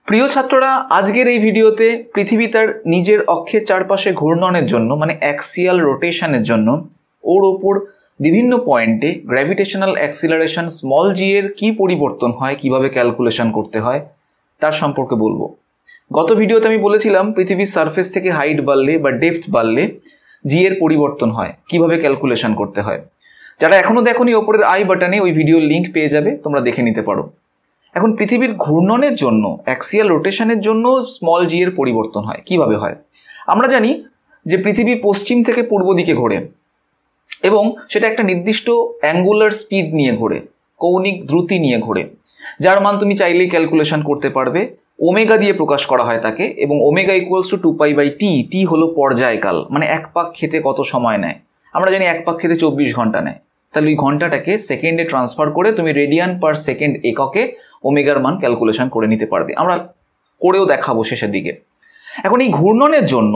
প্রিয় ছাত্ররা, আজকের এই ভিডিওতে পৃথিবী তার নিজের অক্ষের চারপাশে ঘূর্ণনের জন্য মানে অ্যাক্সিয়াল রোটেশনের জন্য ওর ওপর বিভিন্ন পয়েন্টে গ্র্যাভিটেশনাল অ্যাক্সিলারেশন স্মল জি এর কী পরিবর্তন হয়, কিভাবে ক্যালকুলেশন করতে হয় তার সম্পর্কে বলবো। গত ভিডিওতে আমি বলেছিলাম পৃথিবীর সারফেস থেকে হাইট বাড়লে বা ডেপথ বাড়লে জি এর পরিবর্তন হয়, কিভাবে ক্যালকুলেশন করতে হয়। যারা এখনও দেখোনি ওপরের আই বাটনে ওই ভিডিওর লিঙ্ক পেয়ে যাবে, তোমরা দেখে নিতে পারো। এখন পৃথিবীর ঘূর্ণনের জন্য অ্যাক্সিয়াল রোটেশনের জন্য স্মল জি এর পরিবর্তন হয়, কিভাবে হয়। আমরা জানি যে পৃথিবী পশ্চিম থেকে পূর্ব দিকে ঘোরে এবং সেটা একটা নির্দিষ্ট অ্যাঙ্গুলার স্পিড নিয়ে ঘোরে, কৌণিক দ্রুতি নিয়ে ঘোরে, যার মান তুমি চাইলেই ক্যালকুলেশন করতে পারবে। ওমেগা দিয়ে প্রকাশ করা হয় তাকে, এবং ওমেগা ইকুয়ালস টু 2π/t। টি হলো পর্যায়কাল, মানে এক পাক খেতে কত সময় নেয়। আমরা জানি এক পাক খেতে 24 ঘন্টা নেয়, তাহলে ওই ঘন্টাটাকে সেকেন্ডে ট্রান্সফার করে তুমি রেডিয়ান পার সেকেন্ড এককে ওমেগার মান ক্যালকুলেশন করে নিতে পারবে। আমরা করেও দেখাবো শেষের দিকে। এখন এই ঘূর্ণনের জন্য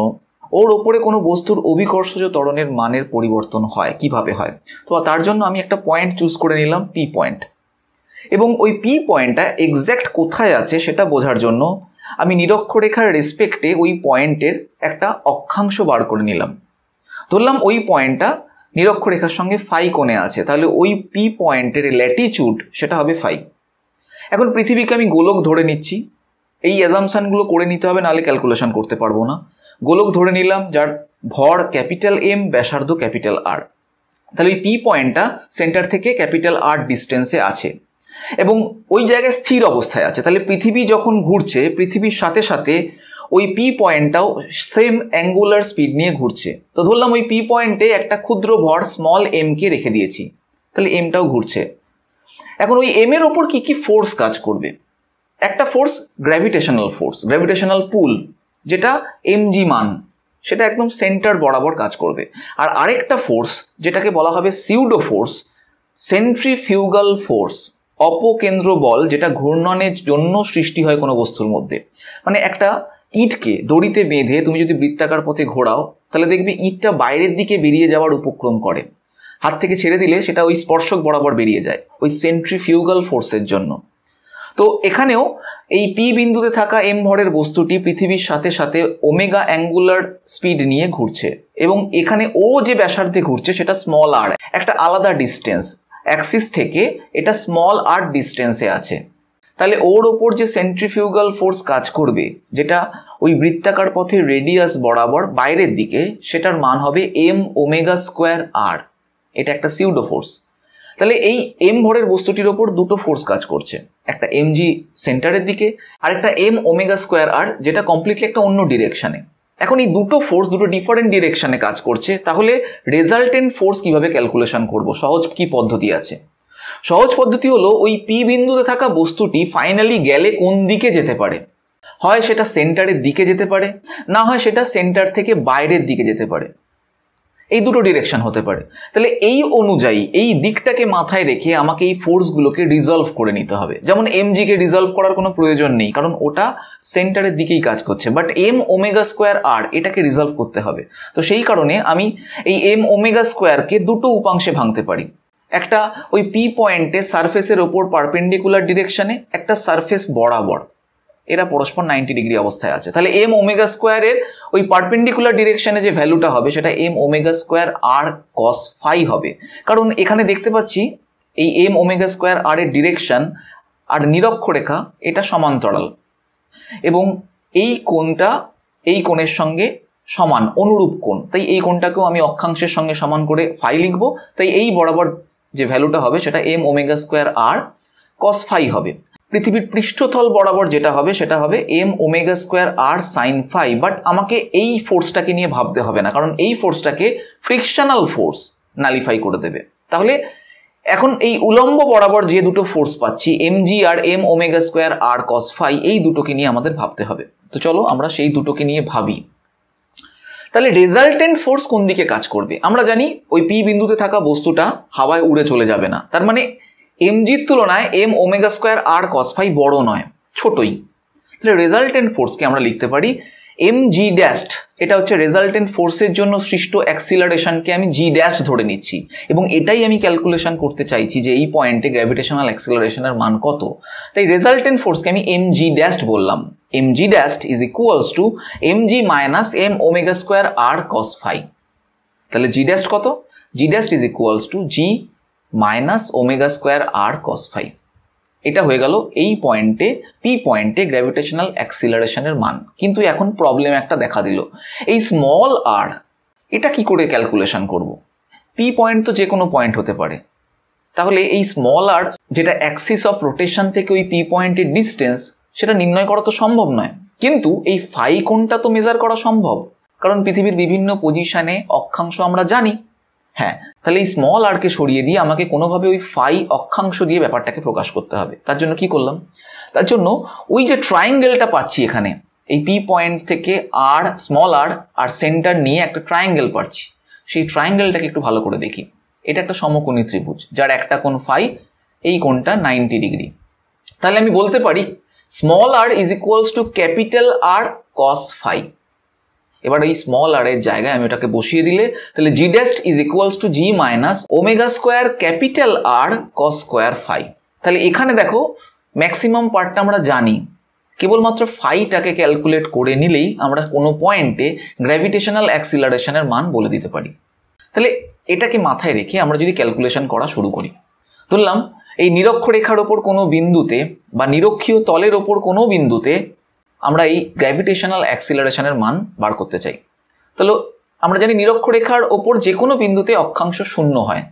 ওর ওপরে কোনো বস্তুর অভিকর্ষজ ত্বরণের মানের পরিবর্তন হয়, কিভাবে হয়। তো তার জন্য আমি একটা পয়েন্ট চুজ করে নিলাম, পি পয়েন্ট, এবং ওই পি পয়েন্টটা এক্স্যাক্ট কোথায় আছে সেটা বোঝার জন্য আমি নিরক্ষরেখার রেসপেক্টে ওই পয়েন্টের একটা অক্ষাংশ বার করে নিলাম। ধরলাম ওই পয়েন্টটা নিরক্ষরেখার সঙ্গে ফাই কোণে আছে, তাহলে ওই পি পয়েন্টের ল্যাটিচিউড সেটা হবে ফাই। এখন পৃথিবীকে আমি গোলক ধরে নিচ্ছি, এই অ্যাজাম্পশনগুলো করে নিতে হবে, নাহলে ক্যালকুলেশন করতে পারবো না। গোলক ধরে নিলাম যার ভর ক্যাপিটাল এম, ব্যাসার্ধ ক্যাপিটাল আর। তাহলে এই পি পয়েন্টটা সেন্টার থেকে ক্যাপিটাল আর ডিস্টেন্সে আছে এবং ওই জায়গায় স্থির অবস্থায় আছে। তাহলে পৃথিবী যখন ঘুরছে, পৃথিবীর সাথে সাথে ওই পি পয়েন্টটাও সেম অ্যাঙ্গুলার স্পিড নিয়ে ঘুরছে। তো ধরলাম ওই পি পয়েন্টে একটা ক্ষুদ্র ভর স্মল এমকে রেখে দিয়েছি, তাহলে এমটাও ঘুরছে। এখন ওই এম এর ওপর কি কি ফোর্স কাজ করবে? একটা ফোর্স গ্র্যাভিটেশনাল ফোর্স, গ্র্যাভিটেশনাল পুল, যেটা এমজি মান, সেটা একদম সেন্টার বরাবর কাজ করবে। আর আরেকটা ফোর্স যেটাকে বলা হবে সিউডো ফোর্স, সেন্ট্রিফিউগাল ফোর্স, অপকেন্দ্র বল, যেটা ঘূর্ণনের জন্য সৃষ্টি হয় কোনো বস্তুর মধ্যে। মানে একটা ইটকে দড়িতে বেঁধে তুমি যদি বৃত্তাকার পথে ঘোরাও, তাহলে দেখবে ইটটা বাইরের দিকে বেরিয়ে যাওয়ার উপক্রম করে, হাত থেকে ছেড়ে দিলে সেটা ওই স্পর্শক বরাবর বেরিয়ে যায়, ওই সেন্ট্রিফিউগাল ফোর্সের জন্য। তো এখানেও এই পি বিন্দুতে থাকা এম ভরের বস্তুটি পৃথিবীর সাথে সাথে ওমেগা অ্যাঙ্গুলার স্পিড নিয়ে ঘুরছে, এবং এখানে ও যে ব্যাসার্ধে ঘুরছে সেটা স্মল আর, একটা আলাদা ডিস্টেন্স অ্যাক্সিস থেকে, এটা স্মল আর ডিস্টেন্সে আছে। তাহলে ওর ওপর যে সেন্ট্রিফিউগাল ফোর্স কাজ করবে, যেটা ওই বৃত্তাকার পথে রেডিয়াস বরাবর বাইরের দিকে, সেটার মান হবে এম ওমেগা স্কোয়ার আর। এটা একটা সিউডো ফোর্স। তাহলে এই এম ভরের বস্তুটির ওপর দুটো ফোর্স কাজ করছে, একটা এমজি সেন্টারের দিকে আর একটা এম ওমেগা স্কোয়ার আর, যেটা কমপ্লিটলি একটা অন্য ডিরেকশানে। এখন এই দুটো ফোর্স দুটো ডিফারেন্ট ডিরেকশানে কাজ করছে, তাহলে রেজাল্টেন্ট ফোর্স কিভাবে ক্যালকুলেশন করব? সহজ কি পদ্ধতি আছে? সহজ পদ্ধতি হলো ওই পি বিন্দুতে থাকা বস্তুটি ফাইনালি গেলে কোন দিকে যেতে পারে। হয় সেটা সেন্টারের দিকে যেতে পারে, না হয় সেটা সেন্টার থেকে বাইরের দিকে যেতে পারে। এই দুটো ডিরেকশন হতে পারে। তাহলে এই অনুযায়ী এই দিকটাকে মাথায় রেখে আমাকে এই ফোর্সগুলোকে রিজলভ করে নিতে হবে। যেমন এমজিকে রিজলভ করার কোনো প্রয়োজন নেই, কারণ ওটা সেন্টারের দিকেই কাজ করছে, বাট এম ওমেগা স্কোয়ার আর এটাকে রিজলভ করতে হবে। তো সেই কারণে আমি এই এম ওমেগা স্কোয়ারকে দুটো উপাংশে ভাঙতে পারি। একটা ওই পি পয়েন্টে সারফেসের ওপর পারপেন্ডিকুলার ডিরেকশনে, একটা সারফেস বরাবর, এরা পরস্পর 90 ডিগ্রি অবস্থায় আছে। তাহলে এম ওমেগা স্কোয়ারের ওই পারপেন্ডিকুলার ডিরেকশনে যে ভ্যালুটা হবে সেটা M omega square R cos phi হবে, কারণ এখানে দেখতে পাচ্ছি এই এম ওমেগা স্কোয়ার আর এর ডিরেকশন আর নিরক্ষরেখা এটা সমান্তরাল, এবং এই কোণটা এই কোণের সঙ্গে সমান, অনুরূপ কোণ। তাই এই কোণটাকেও আমি অক্ষাংশের সঙ্গে সমান করে ফাই লিখব। তাই এই বরাবর যে ভ্যালুটা হবে সেটা M omega square R cos phi হবে। পৃথিবীর পৃষ্ঠতল বরাবর যেটা হবে সেটা হবে M omega square R sine phi. But আমাকে এই ফোর্সটাকে নিয়ে ভাবতে হবে না, কারণ এই ফোর্সটাকে ফ্রিকশনাল ফোর্স নালিফাই করে দেবে। তাহলে এখন এই উলম্ব বরাবর যে দুটো ফোর্স পাচ্ছি, এমজি আর M omega square R cos phi, এই দুটোকে নিয়ে আমাদের ভাবতে হবে। তো চলো আমরা সেই দুটোকে নিয়ে ভাবি। তাহলে রেজাল্টেন্ট ফোর্স কোন দিকে কাজ করবে? আমরা জানি ওই পি বিন্দুতে থাকা বস্তুটা হাওয়ায় উড়ে চলে যাবে না, তার মানে এমজির তুলনায় M omega square R cos phi বড় নয়, ছোটই। তাহলে রেজাল্টেন্ট ফোর্সকে আমরা লিখতে পারি এম জি ড্যাস্ট এটা হচ্ছে রেজাল্টেন্ট ফোর্সের জন্য সৃষ্ট অ্যাক্সিলারেশনকে আমি জি ড্যাস্ট ধরে নিচ্ছি এবং এটাই আমি ক্যালকুলেশন করতে চাইছি যে এই পয়েন্টে গ্র্যাভিটেশনাল অ্যাক্সিলারেশনের মান কত। তাই রেজাল্টেন্ট ফোর্সকে আমি এম জি ড্যাস্ট বললাম। M G dash is equals to M G minus M omega square R cos phi. তাহলে জি ড্যাস্ট কত? G dash is equals to G minus omega square R cos phi. এটা হয়ে গেল এই পয়েন্টে P পয়েন্টে gravitational অ্যাক্সিলারেশনের মান। কিন্তু এখন প্রবলেম একটা দেখা দিল, এই স্মল আর এটা কি করে ক্যালকুলেশন করব? পি পয়েন্ট তো যে কোনো পয়েন্ট হতে পারে, তাহলে এই স্মল আর যেটা অ্যাক্সিস অফ রোটেশন থেকে ওই পি পয়েন্টের ডিস্টেন্স সেটা নির্ণয় করা তো সম্ভব নয়, কিন্তু এই ফাই কোণটা তো মেজার করা সম্ভব, কারণ পৃথিবীর বিভিন্ন পজিশনে অক্ষাংশ আমরা জানি। হ্যাঁ, তাহলে এই স্মল আরকে সরিয়ে দিয়ে আমাকে কোনোভাবে ওই ফাই অক্ষাংশ দিয়ে ব্যাপারটাকে প্রকাশ করতে হবে। তার জন্য কি করলাম? তার জন্য ওই যে ট্রায়াঙ্গেলটা পাচ্ছি এখানে, এই পি পয়েন্ট থেকে আর স্মল আর সেন্টার নিয়ে একটা ট্রায়াঙ্গেল পাচ্ছি, সেই ট্রায়াঙ্গেলটাকে একটু ভালো করে দেখি। এটা একটা সমকোণী ত্রিভুজ যার একটা কোণ ফাই, এই কোণটা 90 ডিগ্রি। তাহলে আমি বলতে পারি small R is equals to capital R cos phi. এবার এই স্মল আর এর জায়গায় আমি ওটাকে বসিয়ে দিলে তাহলে G dash is equals to G minus omega square capital R cos square phi. তাহলে এখানে দেখো ম্যাক্সিমাম পার্টটা আমরা জানি, কেবলমাত্র ফাইটাকে ক্যালকুলেট করে নিলেই আমরা কোনো পয়েন্টে গ্র্যাভিটেশনাল অ্যাক্সিলারেশনের মান বলে দিতে পারি। তাহলে এটাকে মাথায় রেখে আমরা যদি ক্যালকুলেশন করা শুরু করি, ধরলাম এই নিরক্ষরেখার ওপর কোনো বিন্দুতে বা নিরক্ষীয় তলের ওপর কোনো বিন্দুতে আমরা এই গ্র্যাভিটেশনাল অ্যাক্সিলারেশনের মান বার করতে চাই। তাহলে আমরা জানি নিরক্ষরেখার ওপর যে কোনো বিন্দুতে অক্ষাংশ শূন্য হয়,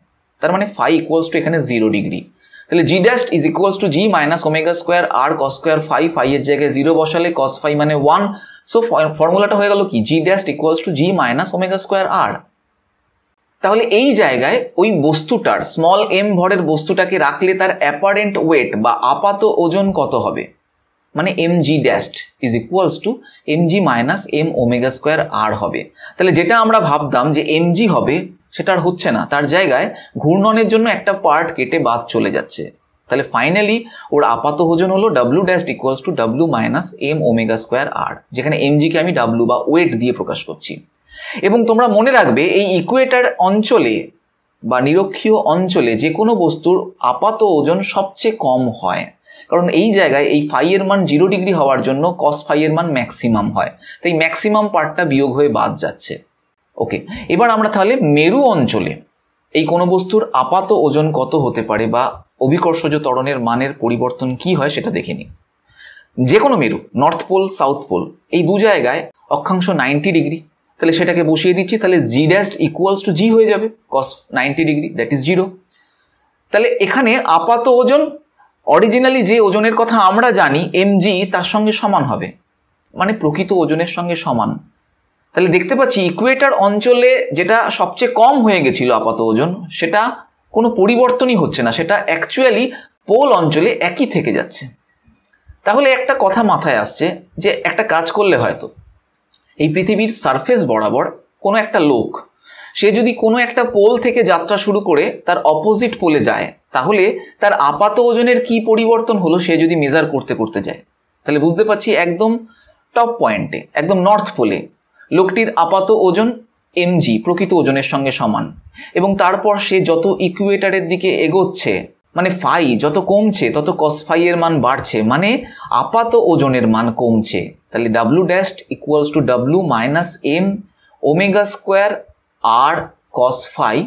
তার মানে ফাই ইকুয়ালস টু এখানে 0 ডিগ্রি। তাহলে G dash is equals to G minus omega square R cos square phi, ফাইয়ের জায়গায় 0 বসালে কস ফাই মানে 1। সো ফর্মুলাটা হয়ে গেল কি? G dash equals to G minus omega square R. তাহলে এই জায়গায় ওই বস্তুটার স্মল এম ভরের বস্তুটাকে রাখলে তার অ্যাপারেন্ট ওয়েট বা আপাত ওজন কত হবে? মানে M G dash is equals to M G minus M omega square R হবে। তাহলে যেটা আমরা ভাবতাম যে এম জি হবে সেটা আর হচ্ছে না, তার জায়গায় ঘূর্ণনের জন্য একটা পার্ট কেটে বাদ চলে যাচ্ছে। তাহলে ফাইনালি ওর আপাত ওজন হলো W dash equals to W minus M omega square R, যেখানে এম জিকে আমি ডাব্লিউ বা ওয়েট দিয়ে প্রকাশ করছি। এবং তোমরা মনে রাখবে এই ইকুয়েটার অঞ্চলে বা নিরক্ষীয় অঞ্চলে যে কোনো বস্তুর আপাত ওজন সবচেয়ে কম হয়, কারণ এই জায়গায় এই ফাই এর মান 0 ডিগ্রি হওয়ার জন্য কস ফাই এর মান ম্যাক্সিমাম হয়, তাই ম্যাক্সিমাম পার্টটা বিয়োগ হয়ে বাদ যাচ্ছে। ওকে, এবার আমরা তাহলে মেরু অঞ্চলে এই কোনো বস্তুর আপাত ওজন কত হতে পারে বা অভিকর্ষজ ত্বরণের মানের পরিবর্তন কি হয় সেটা দেখে নিই। যে কোনো মেরু, নর্থ পোল সাউথ পোল, এই দু জায়গায় অক্ষাংশ 90 ডিগ্রি, তাহলে সেটাকে বসিয়ে দিচ্ছি। তাহলে জি ড্যাস্ট ইকুয়ালস টু জি হয়ে যাবে কস 90 ডিগ্রি, দ্যাট ইজ 0। তাহলে এখানে আপাত ওজন অরিজিনালি যে ওজনের কথা আমরা জানি এম জি, তার সঙ্গে সমান হবে, মানে প্রকৃত ওজনের সঙ্গে সমান। তাহলে দেখতে পাচ্ছি ইকুয়েটার অঞ্চলে যেটা সবচেয়ে কম হয়ে গেছিল আপাত ওজন, সেটা কোনো পরিবর্তনই হচ্ছে না, সেটা অ্যাকচুয়ালি পোল অঞ্চলে একই থেকে যাচ্ছে। তাহলে একটা কথা মাথায় আসছে যে একটা কাজ করলে হয়তো এই পৃথিবীর সারফেস বরাবর কোনো একটা লোক, সে যদি কোনো একটা পোল থেকে যাত্রা শুরু করে তার অপোজিট পোলে যায়, তাহলে তার আপাত ওজনের কি পরিবর্তন হলো সে যদি মেজার করতে করতে যায়, তাহলে বুঝতে পারছি একদম টপ পয়েন্টে, একদম নর্থ পোলে লোকটির আপাত ওজন এমজি প্রকৃত ওজনের সঙ্গে সমান, এবং তারপর সে যত ইকুয়েটারের দিকে এগোচ্ছে, মানে ফাই যত কমছে তত কস ফাই এর মান বাড়ছে, মানে আপাত ওজনের মান কমছে। তাহলে W dash equals to W minus M omega square R cos phi,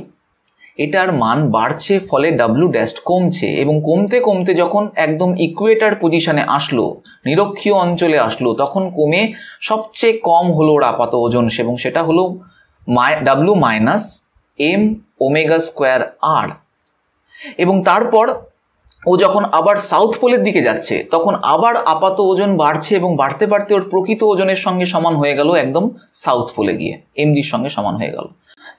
এটার মান বাড়ছে, ফলে ডাব্লিউ ড্যাস্ট কমছে, এবং কমতে কমতে যখন একদম ইকুয়েটার পজিশনে আসলো, নিরক্ষীয় অঞ্চলে আসলো, তখন কমে সবচেয়ে কম হলো ওর আপাত ওজন, এবং সেটা হলো W minus M omega square আর। এবং তারপর ও যখন আবার সাউথ পোলের দিকে যাচ্ছে তখন আবার আপাত ওজন বাড়ছে, এবং বাড়তে বাড়তে ওর প্রকৃত ওজনের সঙ্গে সমান হয়ে গেল একদম সাউথ পোলে গিয়ে, এমজির সঙ্গে সমান হয়ে গেল।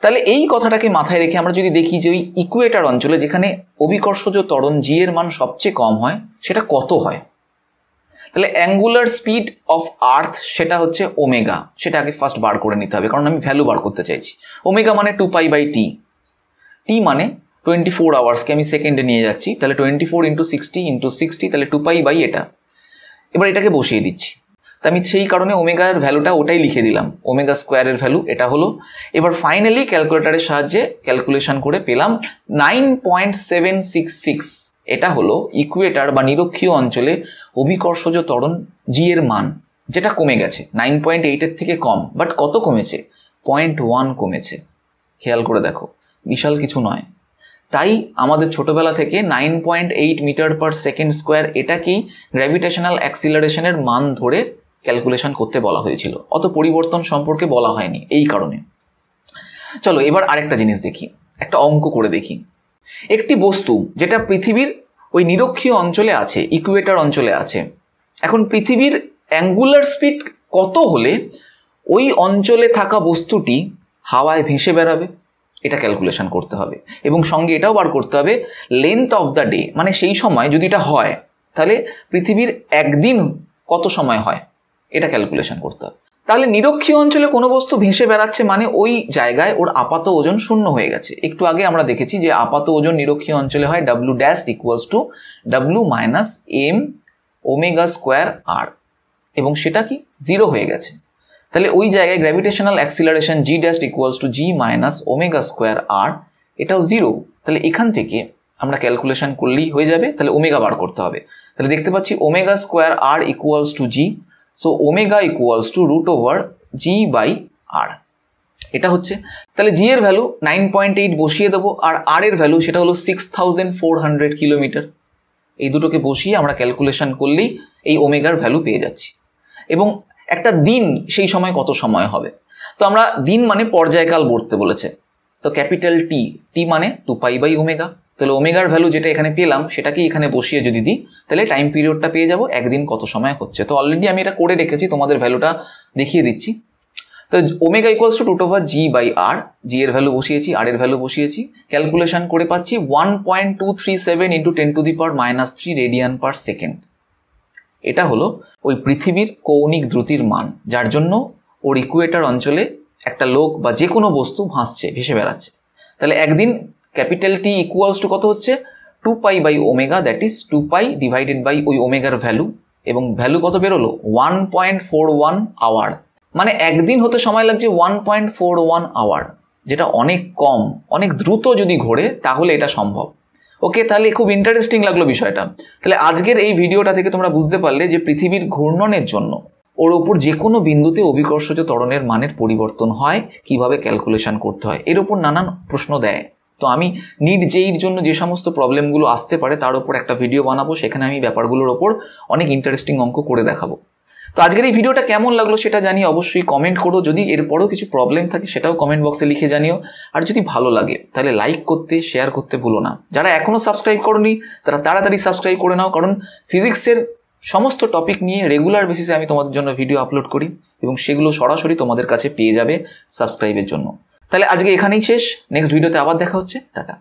তাহলে এই কথাটাকে মাথায় রেখে আমরা যদি দেখি যে ওই ইকুয়েটার অঞ্চলে যেখানে অভিকর্ষজ ত্বরণ জি এর মান সবচেয়ে কম হয় সেটা কত হয়, তাহলে অ্যাঙ্গুলার স্পিড অফ আর্থ সেটা হচ্ছে ওমেগা, সেটা আগে ফার্স্ট বার করে নিতে হবে, কারণ আমি ভ্যালু বার করতে চাইছি। ওমেগা মানে 2π/t, টি মানে 24 আওয়ার্সকে আমি সেকেন্ডে নিয়ে যাচ্ছি, তাহলে 24 × 60 × 60, তাহলে 2π/, এটা। এবার এটাকে বসিয়ে দিচ্ছি। তো আমি সেই কারণে ওমেগার ভ্যালুটা ওটাই লিখে দিলাম, ওমেগা স্কোয়ারের ভ্যালু এটা হলো। এবার ফাইনালি ক্যালকুলেটারের সাহায্যে ক্যালকুলেশন করে পেলাম 9.766। এটা হলো ইকুয়েটার বা নিরক্ষীয় অঞ্চলে অভিকর্ষজ ত্বরণ জি এর মান, যেটা কমে গেছে 9.8-এর থেকে কম। বাট কত কমেছে? 0.1 কমেছে। খেয়াল করে দেখো, বিশাল কিছু নয়। তাই আমাদের ছোটবেলা থেকে 9.8 মিটার পার সেকেন্ড স্কোয়ার এটাকেই গ্র্যাভিটেশনাল অ্যাক্সিলারেশনের মান ধরে ক্যালকুলেশন করতে বলা হয়েছিল, অত পরিবর্তন সম্পর্কে বলা হয়নি এই কারণে। চলো এবার আরেকটা জিনিস দেখি, একটা অঙ্ক করে দেখি। একটি বস্তু যেটা পৃথিবীর ওই নিরক্ষীয় অঞ্চলে আছে, ইকুয়েটর অঞ্চলে আছে, এখন পৃথিবীর অ্যাঙ্গুলার স্পিড কত হলে ওই অঞ্চলে থাকা বস্তুটি হাওয়ায় ভেসে বেড়াবে, এটা ক্যালকুলেশন করতে হবে। এবং সঙ্গে এটাও বার করতে হবে লেন্থ অফ দ্য ডে, মানে সেই সময় যদি এটা হয় তাহলে পৃথিবীর একদিন কত সময় হয়, এটা ক্যালকুলেশন করতে হবে। তাহলে নিরক্ষীয় অঞ্চলে কোনো বস্তু ভেসে বেড়াচ্ছে মানে ওই জায়গায় ওর আপাত ওজন শূন্য হয়ে গেছে। একটু আগে আমরা দেখেছি যে আপাত ওজন নিরক্ষীয় অঞ্চলে হয় W dash equals to W minus M omega square আর, এবং সেটা কি 0 হয়ে গেছে। তাহলে ওই জায়গায় gravitational acceleration G dash equals to G minus omega square r, এটাও 0। তাহলে এখান থেকে আমরা ক্যালকুলেশন করলেই হয়ে যাবে। তাহলে ওমেগা বার করতে হবে। তাহলে দেখতে পাচ্ছি omega square r equals to g, so omega equals to √G by r, এটা হচ্ছে। তাহলে জি এর ভ্যালু 9.8 বসিয়ে দেবো, আর আর এর ভ্যালু সেটা হলো 6400 কিলোমিটার। এই দুটোকে বসিয়ে আমরা ক্যালকুলেশন করলেই এই ওমেগার ভ্যালু পেয়ে যাচ্ছি। এবং একটা দিন সেই সময় কত সময় হবে, তো আমরা দিন মানে পর্যায়কাল বলতে বলেছে, তো ক্যাপিটাল টি, টি মানে 2π/ওমেগা। তাহলে ওমেগার ভ্যালু যেটা এখানে পেলাম সেটাকেই এখানে বসিয়ে যদি দিই তাহলে টাইম পিরিয়ডটা পেয়ে যাব, একদিন কত সময় হচ্ছে। তো অলরেডি আমি এটা করে রেখেছি, তোমাদের ভ্যালুটা দেখিয়ে দিচ্ছি। তো omega equals to √G by r, g এর ভ্যালু বসিয়েছি, আর এর ভ্যালু বসিয়েছি, ক্যালকুলেশন করে পাচ্ছি 1.237 × 10⁻³ রেডিয়ান পার সেকেন্ড। এটা হলো ওই পৃথিবীর কৌণিক দ্রুতির মান, যার জন্য ওর ইকুয়েটর অঞ্চলে একটা লোক বা যে কোনো বস্তু ভাসছে, ভেসে বেড়াচ্ছে। তাহলে একদিন ক্যাপিটাল টি ইকুয়ালস টু কত হচ্ছে 2π/ওমেগা, দ্যাট ইজ 2π ডিভাইডেড বাই ওই ওমেগার ভ্যালু, এবং ভ্যালু কত বেরোলো 1.41 আওয়ার। মানে একদিন হতে সময় লাগছে 1.41 আওয়ার, যেটা অনেক কম। অনেক দ্রুত যদি ঘোরে তাহলে এটা সম্ভব। ওকে, তাহলে খুব ইন্টারেস্টিং লাগলো বিষয়টা। তাহলে আজকের এই ভিডিওটা থেকে তোমরা বুঝতে পারলে যে পৃথিবীর ঘূর্ণনের জন্য ওর ওপর যে কোনো বিন্দুতে অভিকর্ষজ ত্বরণের মানের পরিবর্তন হয়, কিভাবে ক্যালকুলেশন করতে হয়, এর ওপর নানান প্রশ্ন দেয়। তো আমি নিট জেইর জন্য যে সমস্ত প্রবলেমগুলো আসতে পারে তার ওপর একটা ভিডিও বানাবো, সেখানে আমি ব্যাপারগুলোর ওপর অনেক ইন্টারেস্টিং অঙ্ক করে দেখাবো। তো আজকের এই ভিডিওটা কেমন লাগলো সেটা জানিয়ে অবশ্যই কমেন্ট করো। যদি এরপরও কিছু প্রবলেম থাকে সেটাও কমেন্ট বক্সে লিখে জানিও। আর যদি ভালো লাগে তাহলে লাইক করতে, শেয়ার করতে ভুলো না। যারা এখনও সাবস্ক্রাইব করোনি তারা তাড়াতাড়ি সাবস্ক্রাইব করে নাও, কারণ ফিজিক্সের সমস্ত টপিক নিয়ে রেগুলার বেসিসে আমি তোমাদের জন্য ভিডিও আপলোড করি এবং সেগুলো সরাসরি তোমাদের কাছে পেয়ে যাবে সাবস্ক্রাইবের জন্য। তাহলে আজকে এখানেই শেষ, নেক্সট ভিডিওতে আবার দেখা হচ্ছে, টাটা।